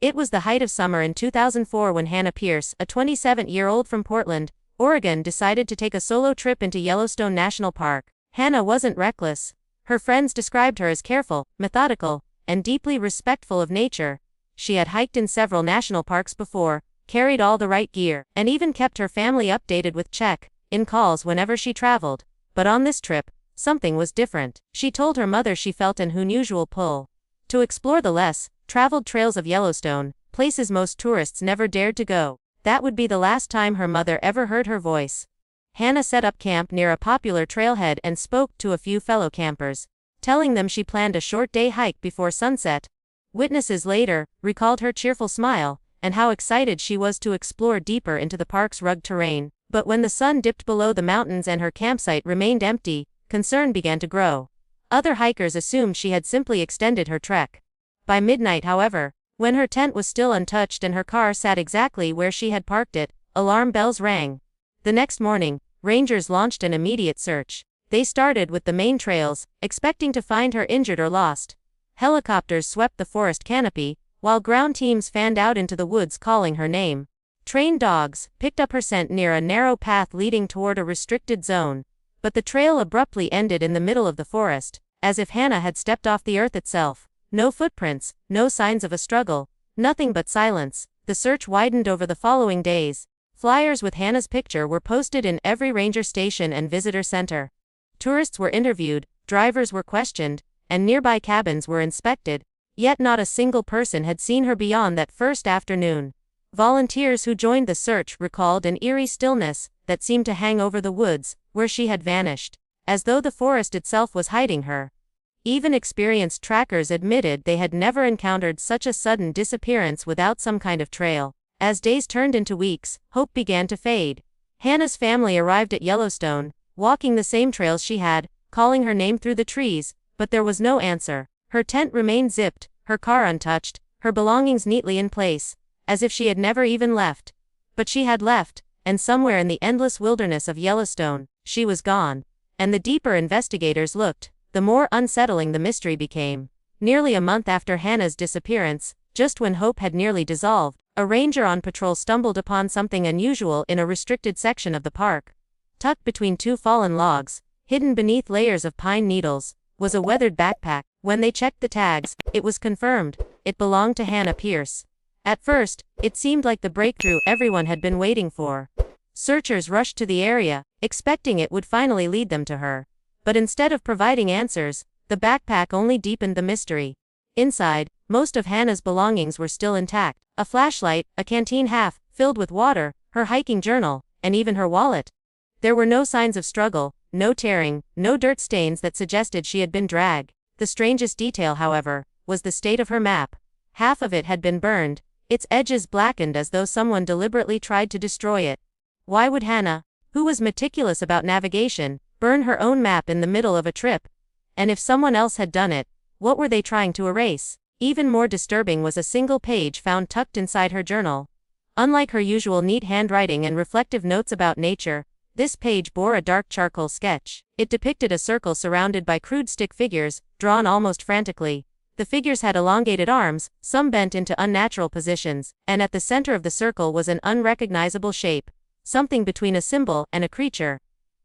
It was the height of summer in 2004 when Hannah Pierce, a 27-year-old from Portland, Oregon, decided to take a solo trip into Yellowstone National Park. Hannah wasn't reckless. Her friends described her as careful, methodical, and deeply respectful of nature. She had hiked in several national parks before, carried all the right gear, and even kept her family updated with check-in calls whenever she traveled. But on this trip, something was different. She told her mother she felt an unusual pull to explore the less traveled trails of Yellowstone, places most tourists never dared to go. That would be the last time her mother ever heard her voice. Hannah set up camp near a popular trailhead and spoke to a few fellow campers, telling them she planned a short day hike before sunset. Witnesses later recalled her cheerful smile and how excited she was to explore deeper into the park's rugged terrain. But when the sun dipped below the mountains and her campsite remained empty, concern began to grow. Other hikers assumed she had simply extended her trek. By midnight, however, when her tent was still untouched and her car sat exactly where she had parked it, alarm bells rang. The next morning, rangers launched an immediate search. They started with the main trails, expecting to find her injured or lost. Helicopters swept the forest canopy, while ground teams fanned out into the woods calling her name. Trained dogs picked up her scent near a narrow path leading toward a restricted zone. But the trail abruptly ended in the middle of the forest, as if Hannah had stepped off the earth itself. No footprints, no signs of a struggle, nothing but silence. The search widened over the following days. Flyers with Hannah's picture were posted in every ranger station and visitor center. Tourists were interviewed, drivers were questioned, and nearby cabins were inspected, yet not a single person had seen her beyond that first afternoon. Volunteers who joined the search recalled an eerie stillness that seemed to hang over the woods where she had vanished, as though the forest itself was hiding her. Even experienced trackers admitted they had never encountered such a sudden disappearance without some kind of trail. As days turned into weeks, hope began to fade. Hannah's family arrived at Yellowstone, walking the same trails she had, calling her name through the trees, but there was no answer. Her tent remained zipped, her car untouched, her belongings neatly in place, as if she had never even left. But she had left, and somewhere in the endless wilderness of Yellowstone, she was gone. And the deeper investigators looked, the more unsettling the mystery became. Nearly a month after Hannah's disappearance, just when hope had nearly dissolved, a ranger on patrol stumbled upon something unusual in a restricted section of the park. Tucked between two fallen logs, hidden beneath layers of pine needles, was a weathered backpack. When they checked the tags, it was confirmed. It belonged to Hannah Pierce. At first, it seemed like the breakthrough everyone had been waiting for. Searchers rushed to the area, expecting it would finally lead them to her. But instead of providing answers, the backpack only deepened the mystery. Inside, most of Hannah's belongings were still intact. A flashlight, a canteen half filled with water, her hiking journal, and even her wallet. There were no signs of struggle, no tearing, no dirt stains that suggested she had been dragged. The strangest detail, however, was the state of her map. Half of it had been burned, its edges blackened as though someone deliberately tried to destroy it. Why would Hannah, who was meticulous about navigation, burn her own map in the middle of a trip? And if someone else had done it, what were they trying to erase? Even more disturbing was a single page found tucked inside her journal. Unlike her usual neat handwriting and reflective notes about nature, this page bore a dark charcoal sketch. It depicted a circle surrounded by crude stick figures, drawn almost frantically. The figures had elongated arms, some bent into unnatural positions, and at the center of the circle was an unrecognizable shape, something between a symbol and a creature.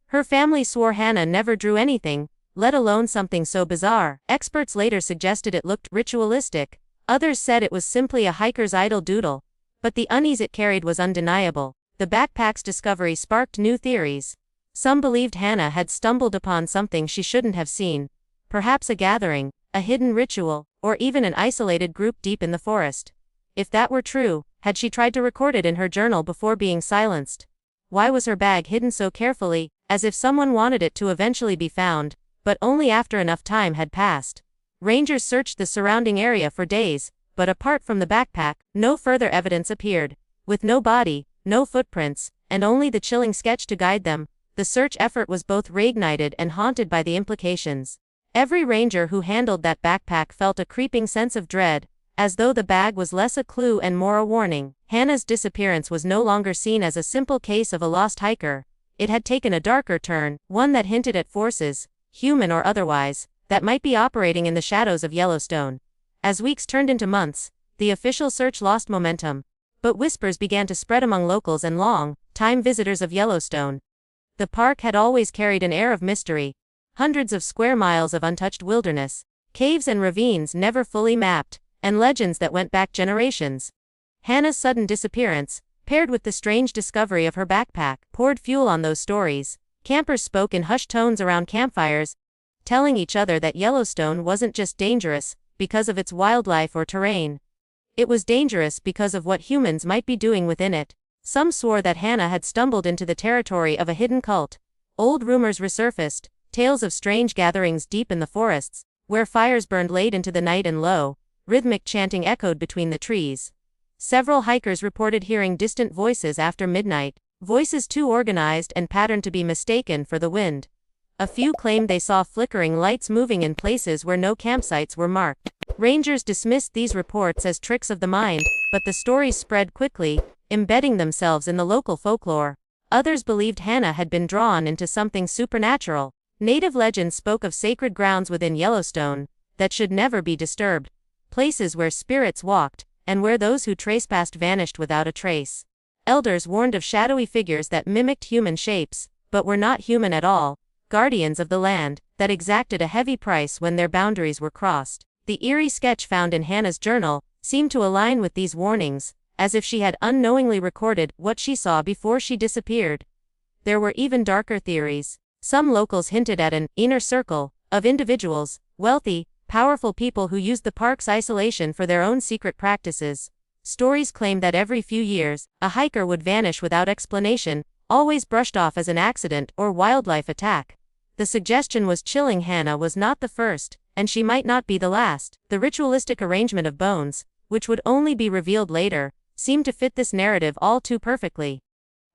Her family swore Hannah never drew anything, let alone something so bizarre. Experts later suggested it looked ritualistic. Others said it was simply a hiker's idle doodle. But the unease it carried was undeniable. The backpack's discovery sparked new theories. Some believed Hannah had stumbled upon something she shouldn't have seen. Perhaps a gathering, a hidden ritual, or even an isolated group deep in the forest. If that were true, had she tried to record it in her journal before being silenced? Why was her bag hidden so carefully, as if someone wanted it to eventually be found, but only after enough time had passed? Rangers searched the surrounding area for days, but apart from the backpack, no further evidence appeared. With no body, no footprints, and only the chilling sketch to guide them, the search effort was both reignited and haunted by the implications. Every ranger who handled that backpack felt a creeping sense of dread, as though the bag was less a clue and more a warning. Hannah's disappearance was no longer seen as a simple case of a lost hiker. It had taken a darker turn, one that hinted at forces, human or otherwise, that might be operating in the shadows of Yellowstone. As weeks turned into months, the official search lost momentum. But whispers began to spread among locals and long-time visitors of Yellowstone. The park had always carried an air of mystery. Hundreds of square miles of untouched wilderness, caves and ravines never fully mapped, and legends that went back generations. Hannah's sudden disappearance, paired with the strange discovery of her backpack, poured fuel on those stories. Campers spoke in hushed tones around campfires, telling each other that Yellowstone wasn't just dangerous because of its wildlife or terrain. It was dangerous because of what humans might be doing within it. Some swore that Hannah had stumbled into the territory of a hidden cult. Old rumors resurfaced, tales of strange gatherings deep in the forests, where fires burned late into the night and low, rhythmic chanting echoed between the trees. Several hikers reported hearing distant voices after midnight, voices too organized and patterned to be mistaken for the wind. A few claimed they saw flickering lights moving in places where no campsites were marked. Rangers dismissed these reports as tricks of the mind, but the stories spread quickly, embedding themselves in the local folklore. Others believed Hannah had been drawn into something supernatural. Native legends spoke of sacred grounds within Yellowstone that should never be disturbed, places where spirits walked, and where those who trespassed vanished without a trace. Elders warned of shadowy figures that mimicked human shapes, but were not human at all, guardians of the land, that exacted a heavy price when their boundaries were crossed. The eerie sketch found in Hannah's journal seemed to align with these warnings, as if she had unknowingly recorded what she saw before she disappeared. There were even darker theories. Some locals hinted at an inner circle of individuals, wealthy, powerful people who used the park's isolation for their own secret practices. Stories claimed that every few years, a hiker would vanish without explanation, always brushed off as an accident or wildlife attack. The suggestion was chilling. Hannah was not the first, and she might not be the last. The ritualistic arrangement of bones, which would only be revealed later, seemed to fit this narrative all too perfectly.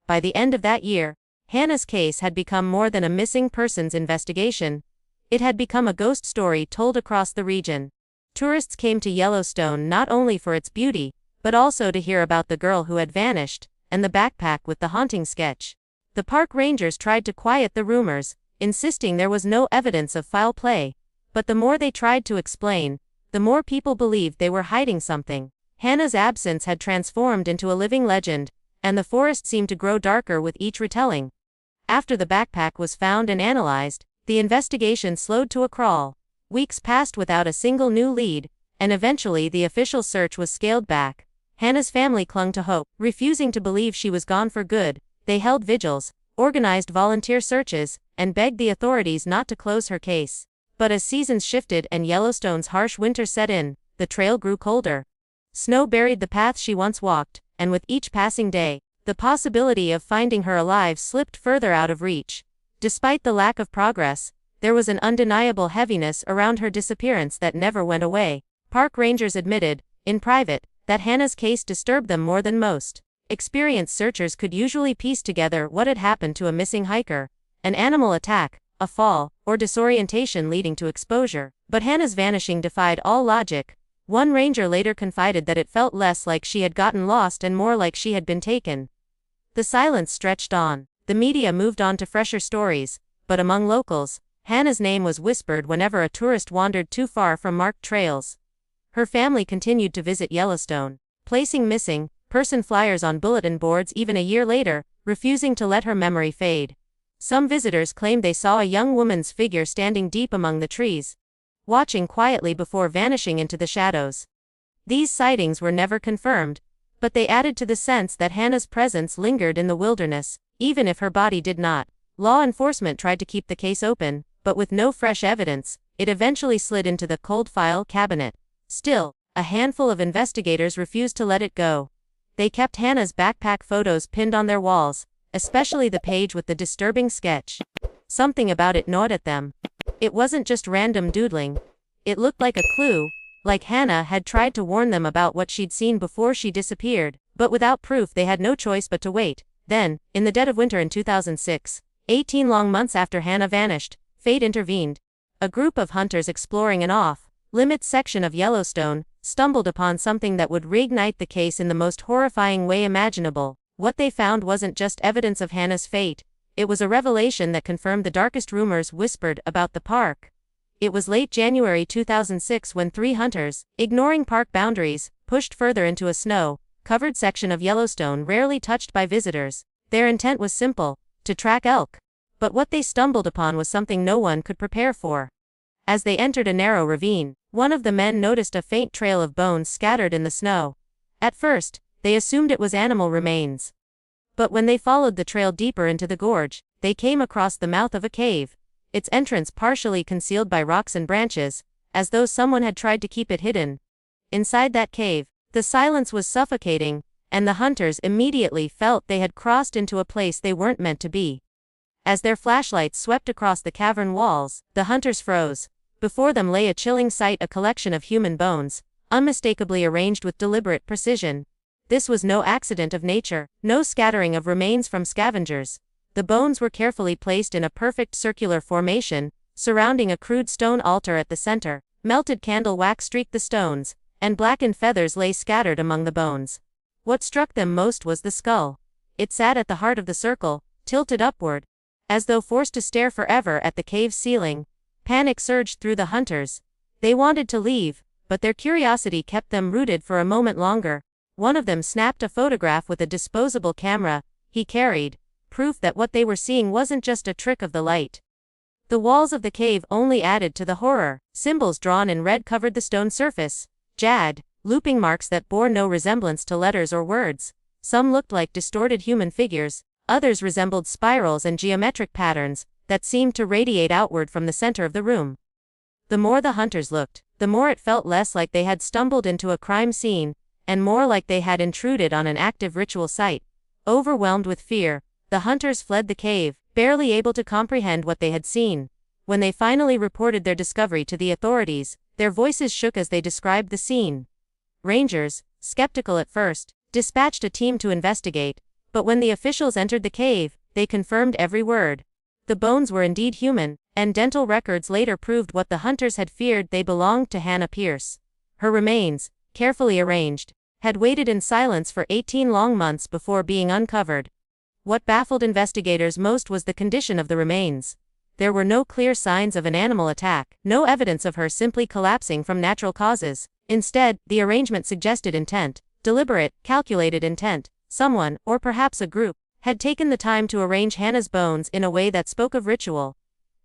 By the end of that year, Hannah's case had become more than a missing persons investigation. It had become a ghost story told across the region. Tourists came to Yellowstone not only for its beauty, but also to hear about the girl who had vanished, and the backpack with the haunting sketch. The park rangers tried to quiet the rumors, insisting there was no evidence of foul play. But the more they tried to explain, the more people believed they were hiding something. Hannah's absence had transformed into a living legend, and the forest seemed to grow darker with each retelling. After the backpack was found and analyzed, the investigation slowed to a crawl. Weeks passed without a single new lead, and eventually the official search was scaled back. Hannah's family clung to hope, refusing to believe she was gone for good. They held vigils, organized volunteer searches, and begged the authorities not to close her case. But as seasons shifted and Yellowstone's harsh winter set in, the trail grew colder. Snow buried the path she once walked, and with each passing day, the possibility of finding her alive slipped further out of reach. Despite the lack of progress, there was an undeniable heaviness around her disappearance that never went away. Park rangers admitted, in private, that Hannah's case disturbed them more than most. Experienced searchers could usually piece together what had happened to a missing hiker: an animal attack, a fall, or disorientation leading to exposure. But Hannah's vanishing defied all logic. One ranger later confided that it felt less like she had gotten lost and more like she had been taken. The silence stretched on. The media moved on to fresher stories, but among locals, Hannah's name was whispered whenever a tourist wandered too far from marked trails. Her family continued to visit Yellowstone, placing missing person flyers on bulletin boards even a year later, refusing to let her memory fade. Some visitors claimed they saw a young woman's figure standing deep among the trees, watching quietly before vanishing into the shadows. These sightings were never confirmed, but they added to the sense that Hannah's presence lingered in the wilderness, even if her body did not. Law enforcement tried to keep the case open, but with no fresh evidence, it eventually slid into the cold file cabinet. Still, a handful of investigators refused to let it go. They kept Hannah's backpack photos pinned on their walls, especially the page with the disturbing sketch. Something about it gnawed at them. It wasn't just random doodling. It looked like a clue, like Hannah had tried to warn them about what she'd seen before she disappeared. But without proof, they had no choice but to wait. Then, in the dead of winter in 2006, 18 long months after Hannah vanished, fate intervened. A group of hunters exploring an off-limits section of Yellowstone stumbled upon something that would reignite the case in the most horrifying way imaginable. What they found wasn't just evidence of Hannah's fate. It was a revelation that confirmed the darkest rumors whispered about the park. It was late January 2006 when 3 hunters, ignoring park boundaries, pushed further into a snow-covered section of Yellowstone rarely touched by visitors. Their intent was simple: to track elk. But what they stumbled upon was something no one could prepare for. As they entered a narrow ravine, one of the men noticed a faint trail of bones scattered in the snow. At first, they assumed it was animal remains. But when they followed the trail deeper into the gorge, they came across the mouth of a cave, its entrance partially concealed by rocks and branches, as though someone had tried to keep it hidden. Inside that cave, the silence was suffocating, and the hunters immediately felt they had crossed into a place they weren't meant to be. As their flashlights swept across the cavern walls, the hunters froze. Before them lay a chilling sight: a collection of human bones, unmistakably arranged with deliberate precision. This was no accident of nature, no scattering of remains from scavengers. The bones were carefully placed in a perfect circular formation, surrounding a crude stone altar at the center. Melted candle wax streaked the stones, and blackened feathers lay scattered among the bones. What struck them most was the skull. It sat at the heart of the circle, tilted upward, as though forced to stare forever at the cave's ceiling. Panic surged through the hunters. They wanted to leave, but their curiosity kept them rooted for a moment longer. One of them snapped a photograph with a disposable camera he carried, proof that what they were seeing wasn't just a trick of the light. The walls of the cave only added to the horror. Symbols drawn in red covered the stone surface. Jagged, looping marks that bore no resemblance to letters or words. Some looked like distorted human figures, others resembled spirals and geometric patterns that seemed to radiate outward from the center of the room. The more the hunters looked, the more it felt less like they had stumbled into a crime scene, and more like they had intruded on an active ritual site. Overwhelmed with fear, the hunters fled the cave, barely able to comprehend what they had seen. When they finally reported their discovery to the authorities, their voices shook as they described the scene. Rangers, skeptical at first, dispatched a team to investigate, but when the officials entered the cave, they confirmed every word. The bones were indeed human, and dental records later proved what the hunters had feared: they belonged to Hannah Pierce. Her remains, carefully arranged, had waited in silence for 18 long months before being uncovered. What baffled investigators most was the condition of the remains. There were no clear signs of an animal attack, no evidence of her simply collapsing from natural causes. Instead, the arrangement suggested intent, deliberate, calculated intent. Someone, or perhaps a group, had taken the time to arrange Hannah's bones in a way that spoke of ritual.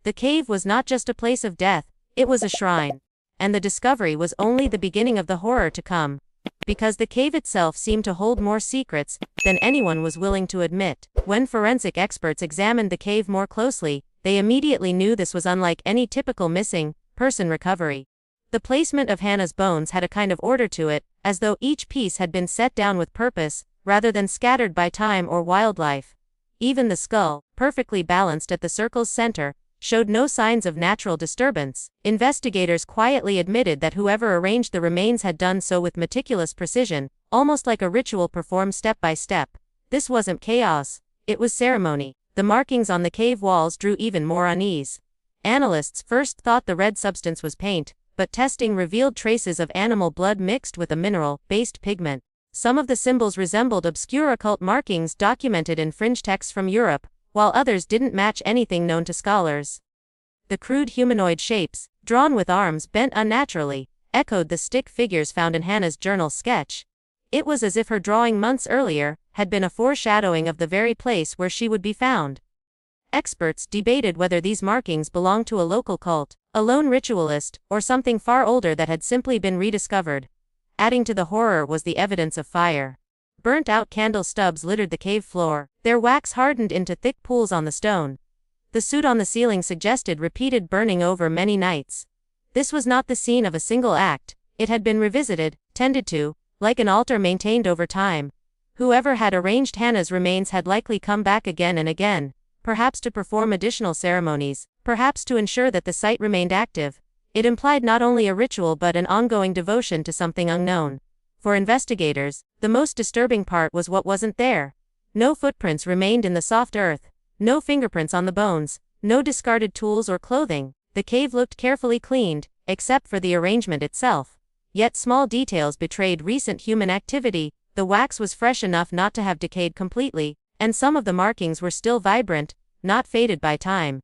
The cave was not just a place of death, it was a shrine. And the discovery was only the beginning of the horror to come. Because the cave itself seemed to hold more secrets than anyone was willing to admit. When forensic experts examined the cave more closely, they immediately knew this was unlike any typical missing person recovery. The placement of Hannah's bones had a kind of order to it, as though each piece had been set down with purpose, rather than scattered by time or wildlife. Even the skull, perfectly balanced at the circle's center, showed no signs of natural disturbance. Investigators quietly admitted that whoever arranged the remains had done so with meticulous precision, almost like a ritual performed step by step. This wasn't chaos, it was ceremony. The markings on the cave walls drew even more unease. Analysts first thought the red substance was paint, but testing revealed traces of animal blood mixed with a mineral-based pigment. Some of the symbols resembled obscure occult markings documented in fringe texts from Europe, while others didn't match anything known to scholars. The crude humanoid shapes, drawn with arms bent unnaturally, echoed the stick figures found in Hannah's journal sketch. It was as if her drawing months earlier had been a foreshadowing of the very place where she would be found. Experts debated whether these markings belonged to a local cult, a lone ritualist, or something far older that had simply been rediscovered. Adding to the horror was the evidence of fire. Burnt-out candle stubs littered the cave floor, their wax hardened into thick pools on the stone. The soot on the ceiling suggested repeated burning over many nights. This was not the scene of a single act, it had been revisited, tended to, like an altar maintained over time. Whoever had arranged Hannah's remains had likely come back again and again, perhaps to perform additional ceremonies, perhaps to ensure that the site remained active. It implied not only a ritual but an ongoing devotion to something unknown. For investigators, the most disturbing part was what wasn't there. No footprints remained in the soft earth, no fingerprints on the bones, no discarded tools or clothing. The cave looked carefully cleaned, except for the arrangement itself. Yet small details betrayed recent human activity. The wax was fresh enough not to have decayed completely, and some of the markings were still vibrant, not faded by time.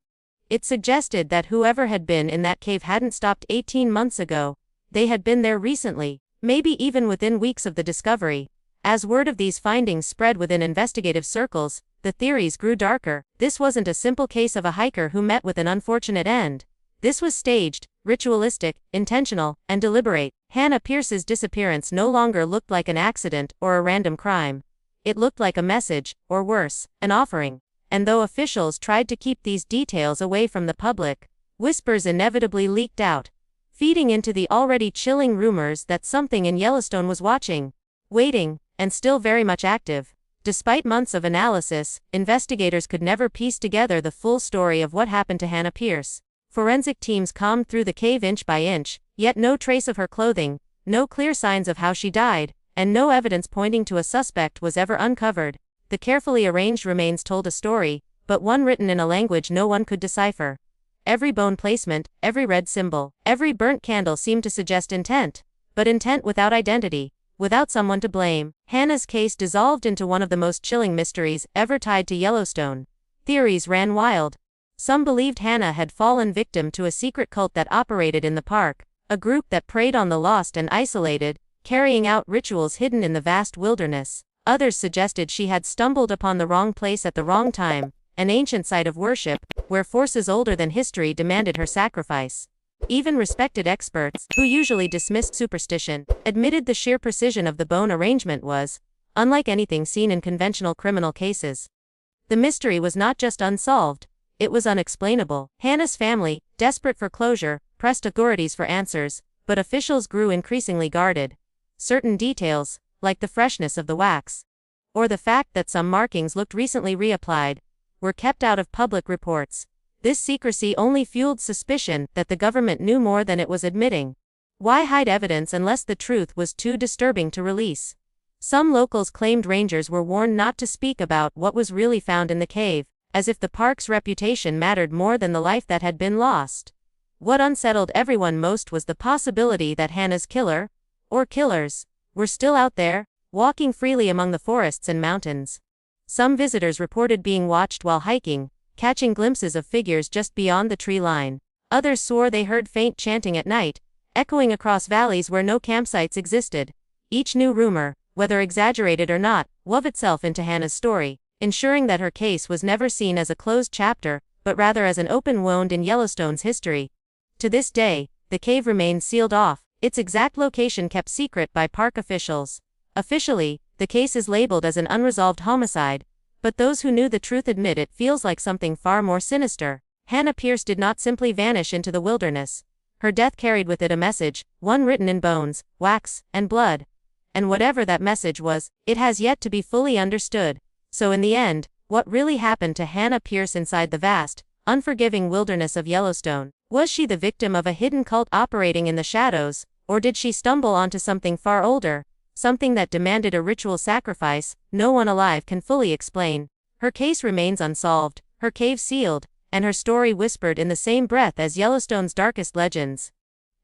It suggested that whoever had been in that cave hadn't stopped 18 months ago. They had been there recently. maybe even within weeks of the discovery. As word of these findings spread within investigative circles, the theories grew darker. This wasn't a simple case of a hiker who met with an unfortunate end. This was staged, ritualistic, intentional, and deliberate. Hannah Pierce's disappearance no longer looked like an accident or a random crime. It looked like a message, or worse, an offering. And though officials tried to keep these details away from the public, whispers inevitably leaked out, feeding into the already chilling rumors that something in Yellowstone was watching, waiting, and still very much active. Despite months of analysis, investigators could never piece together the full story of what happened to Hannah Pierce. Forensic teams combed through the cave inch by inch, yet no trace of her clothing, no clear signs of how she died, and no evidence pointing to a suspect was ever uncovered. The carefully arranged remains told a story, but one written in a language no one could decipher. Every bone placement, every red symbol, every burnt candle seemed to suggest intent, but intent without identity, without someone to blame. Hannah's case dissolved into one of the most chilling mysteries ever tied to Yellowstone. Theories ran wild. Some believed Hannah had fallen victim to a secret cult that operated in the park, a group that preyed on the lost and isolated, carrying out rituals hidden in the vast wilderness. Others suggested she had stumbled upon the wrong place at the wrong time, an ancient site of worship, where forces older than history demanded her sacrifice. Even respected experts, who usually dismissed superstition, admitted the sheer precision of the bone arrangement was unlike anything seen in conventional criminal cases. The mystery was not just unsolved, it was unexplainable. Hannah's family, desperate for closure, pressed authorities for answers, but officials grew increasingly guarded. Certain details, like the freshness of the wax, or the fact that some markings looked recently reapplied, were kept out of public reports. This secrecy only fueled suspicion that the government knew more than it was admitting. Why hide evidence unless the truth was too disturbing to release? Some locals claimed rangers were warned not to speak about what was really found in the cave, as if the park's reputation mattered more than the life that had been lost. What unsettled everyone most was the possibility that Hannah's killer, or killers, were still out there, walking freely among the forests and mountains. Some visitors reported being watched while hiking, catching glimpses of figures just beyond the tree line. Others swore they heard faint chanting at night, echoing across valleys where no campsites existed. Each new rumor, whether exaggerated or not, wove itself into Hannah's story, ensuring that her case was never seen as a closed chapter, but rather as an open wound in Yellowstone's history. To this day, the cave remains sealed off, its exact location kept secret by park officials. Officially, the case is labeled as an unresolved homicide, but those who knew the truth admit it feels like something far more sinister. Hannah Pierce did not simply vanish into the wilderness. Her death carried with it a message, one written in bones, wax, and blood. And whatever that message was, it has yet to be fully understood. So in the end, what really happened to Hannah Pierce inside the vast, unforgiving wilderness of Yellowstone? Was she the victim of a hidden cult operating in the shadows, or did she stumble onto something far older, something that demanded a ritual sacrifice no one alive can fully explain? Her case remains unsolved, her cave sealed, and her story whispered in the same breath as Yellowstone's darkest legends.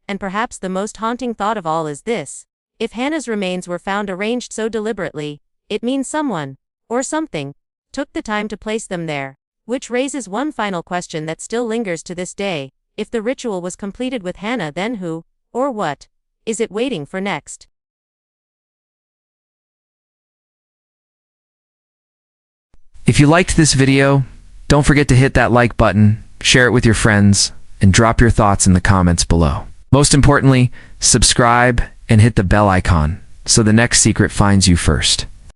And perhaps the most haunting thought of all is this: if Hannah's remains were found arranged so deliberately, it means someone, or something, took the time to place them there. Which raises one final question that still lingers to this day: if the ritual was completed with Hannah, then who, or what, is it waiting for next? If you liked this video, don't forget to hit that like button, share it with your friends, and drop your thoughts in the comments below. Most importantly, subscribe and hit the bell icon so the next secret finds you first.